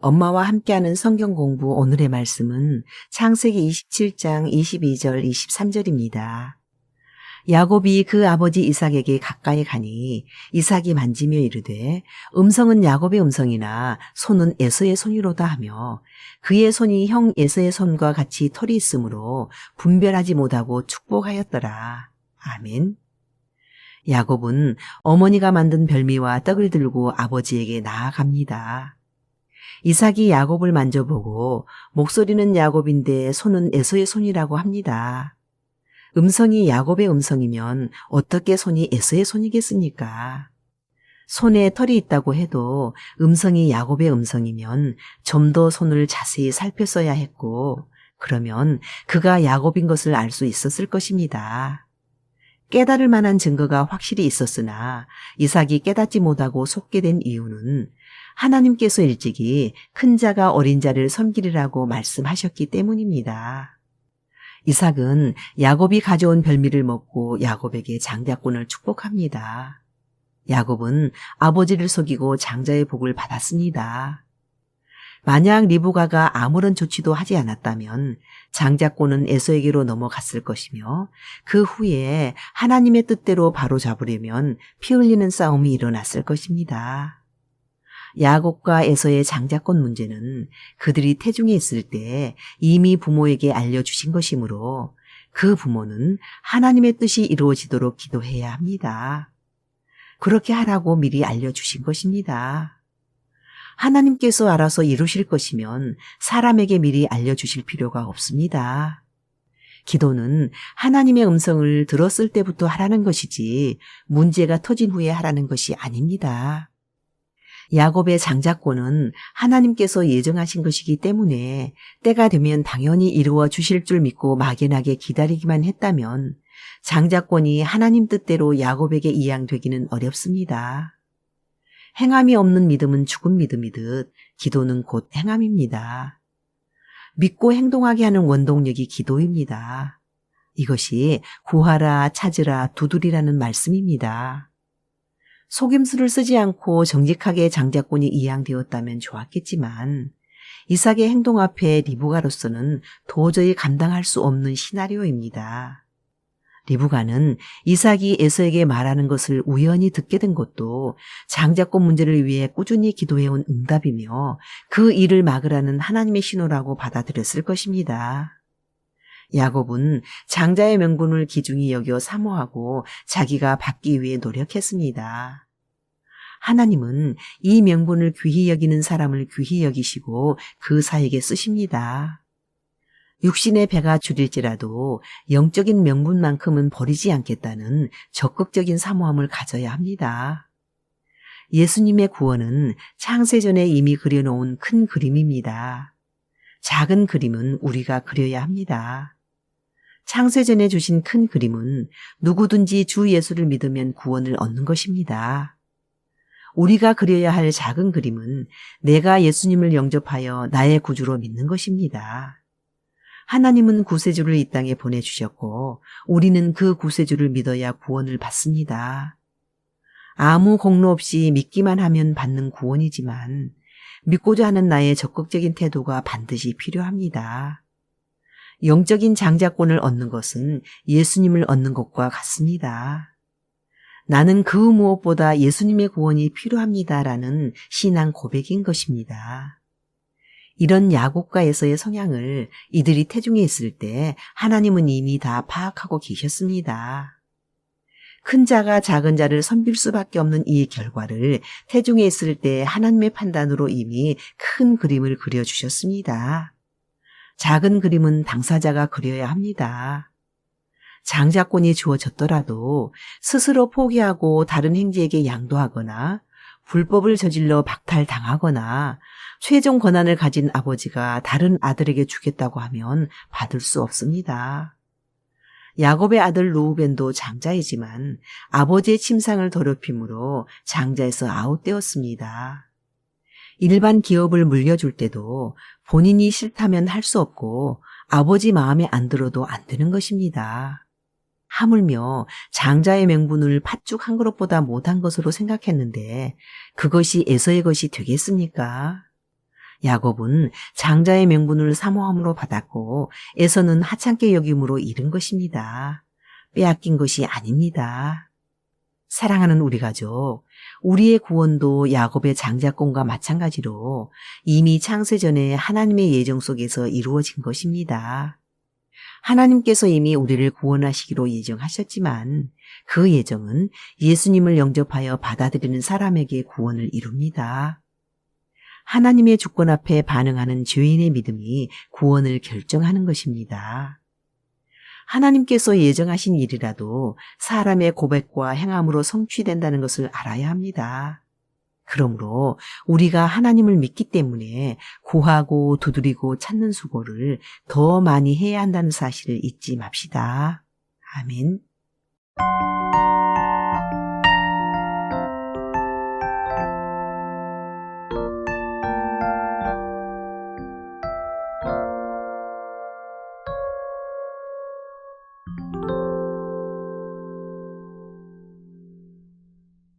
엄마와 함께하는 성경 공부 오늘의 말씀은 창세기 27장 22절 23절입니다. 야곱이 그 아버지 이삭에게 가까이 가니 이삭이 만지며 이르되 음성은 야곱의 음성이나 손은 에서의 손이로다 하며 그의 손이 형 에서의 손과 같이 털이 있으므로 분별하지 못하고 축복하였더라. 아멘. 야곱은 어머니가 만든 별미와 떡을 들고 아버지에게 나아갑니다. 이삭이 야곱을 만져보고 목소리는 야곱인데 손은 에서의 손이라고 합니다. 음성이 야곱의 음성이면 어떻게 손이 에서의 손이겠습니까? 손에 털이 있다고 해도 음성이 야곱의 음성이면 좀 더 손을 자세히 살폈어야 했고 그러면 그가 야곱인 것을 알 수 있었을 것입니다. 깨달을 만한 증거가 확실히 있었으나 이삭이 깨닫지 못하고 속게 된 이유는 하나님께서 일찍이 큰 자가 어린 자를 섬기리라고 말씀하셨기 때문입니다. 이삭은 야곱이 가져온 별미를 먹고 야곱에게 장자권을 축복합니다. 야곱은 아버지를 속이고 장자의 복을 받았습니다. 만약 리브가가 아무런 조치도 하지 않았다면 장자권은 에서에게로 넘어갔을 것이며 그 후에 하나님의 뜻대로 바로잡으려면 피 흘리는 싸움이 일어났을 것입니다. 야곱과 에서의 장자권 문제는 그들이 태중에 있을 때 이미 부모에게 알려주신 것이므로 그 부모는 하나님의 뜻이 이루어지도록 기도해야 합니다. 그렇게 하라고 미리 알려주신 것입니다. 하나님께서 알아서 이루실 것이면 사람에게 미리 알려주실 필요가 없습니다. 기도는 하나님의 음성을 들었을 때부터 하라는 것이지 문제가 터진 후에 하라는 것이 아닙니다. 야곱의 장자권은 하나님께서 예정하신 것이기 때문에 때가 되면 당연히 이루어 주실 줄 믿고 막연하게 기다리기만 했다면 장자권이 하나님 뜻대로 야곱에게 이양되기는 어렵습니다. 행함이 없는 믿음은 죽은 믿음이듯 기도는 곧 행함입니다. 믿고 행동하게 하는 원동력이 기도입니다. 이것이 구하라, 찾으라, 두드리라는 말씀입니다. 속임수를 쓰지 않고 정직하게 장자권이 이양되었다면 좋았겠지만 이삭의 행동 앞에 리브가로서는 도저히 감당할 수 없는 시나리오입니다. 리브가는 이삭이 에서에게 말하는 것을 우연히 듣게 된 것도 장자권 문제를 위해 꾸준히 기도해온 응답이며 그 일을 막으라는 하나님의 신호라고 받아들였을 것입니다. 야곱은 장자의 명분을 기중히 여겨 사모하고 자기가 받기 위해 노력했습니다. 하나님은 이 명분을 귀히 여기는 사람을 귀히 여기시고 그 사에게 쓰십니다. 육신의 배가 줄일지라도 영적인 명분만큼은 버리지 않겠다는 적극적인 사모함을 가져야 합니다. 예수님의 구원은 창세전에 이미 그려놓은 큰 그림입니다. 작은 그림은 우리가 그려야 합니다. 창세전에 주신 큰 그림은 누구든지 주 예수를 믿으면 구원을 얻는 것입니다. 우리가 그려야 할 작은 그림은 내가 예수님을 영접하여 나의 구주로 믿는 것입니다. 하나님은 구세주를 이 땅에 보내주셨고 우리는 그 구세주를 믿어야 구원을 받습니다. 아무 공로 없이 믿기만 하면 받는 구원이지만 믿고자 하는 나의 적극적인 태도가 반드시 필요합니다. 영적인 장자권을 얻는 것은 예수님을 얻는 것과 같습니다. 나는 그 무엇보다 예수님의 구원이 필요합니다라는 신앙 고백인 것입니다. 이런 야곱과 에서의 성향을 이들이 태중에 있을 때 하나님은 이미 다 파악하고 계셨습니다. 큰 자가 작은 자를 섬길 수밖에 없는 이 결과를 태중에 있을 때 하나님의 판단으로 이미 큰 그림을 그려주셨습니다. 작은 그림은 당사자가 그려야 합니다. 장자권이 주어졌더라도 스스로 포기하고 다른 행지에게 양도하거나 불법을 저질러 박탈당하거나 최종 권한을 가진 아버지가 다른 아들에게 주겠다고 하면 받을 수 없습니다. 야곱의 아들 루우벤도 장자이지만 아버지의 침상을 더럽힘으로 장자에서 아웃되었습니다. 일반 기업을 물려줄 때도 본인이 싫다면 할 수 없고 아버지 마음에 안 들어도 안 되는 것입니다. 하물며 장자의 명분을 팥죽 한 그릇보다 못한 것으로 생각했는데 그것이 에서의 것이 되겠습니까? 야곱은 장자의 명분을 사모함으로 받았고 에서는 하찮게 여김으로 잃은 것입니다. 빼앗긴 것이 아닙니다. 사랑하는 우리 가족, 우리의 구원도 야곱의 장자권과 마찬가지로 이미 창세전에 하나님의 예정 속에서 이루어진 것입니다. 하나님께서 이미 우리를 구원하시기로 예정하셨지만 그 예정은 예수님을 영접하여 받아들이는 사람에게 구원을 이룹니다. 하나님의 주권 앞에 반응하는 죄인의 믿음이 구원을 결정하는 것입니다. 하나님께서 예정하신 일이라도 사람의 고백과 행함으로 성취된다는 것을 알아야 합니다. 그러므로 우리가 하나님을 믿기 때문에 구하고 두드리고 찾는 수고를 더 많이 해야 한다는 사실을 잊지 맙시다. 아멘.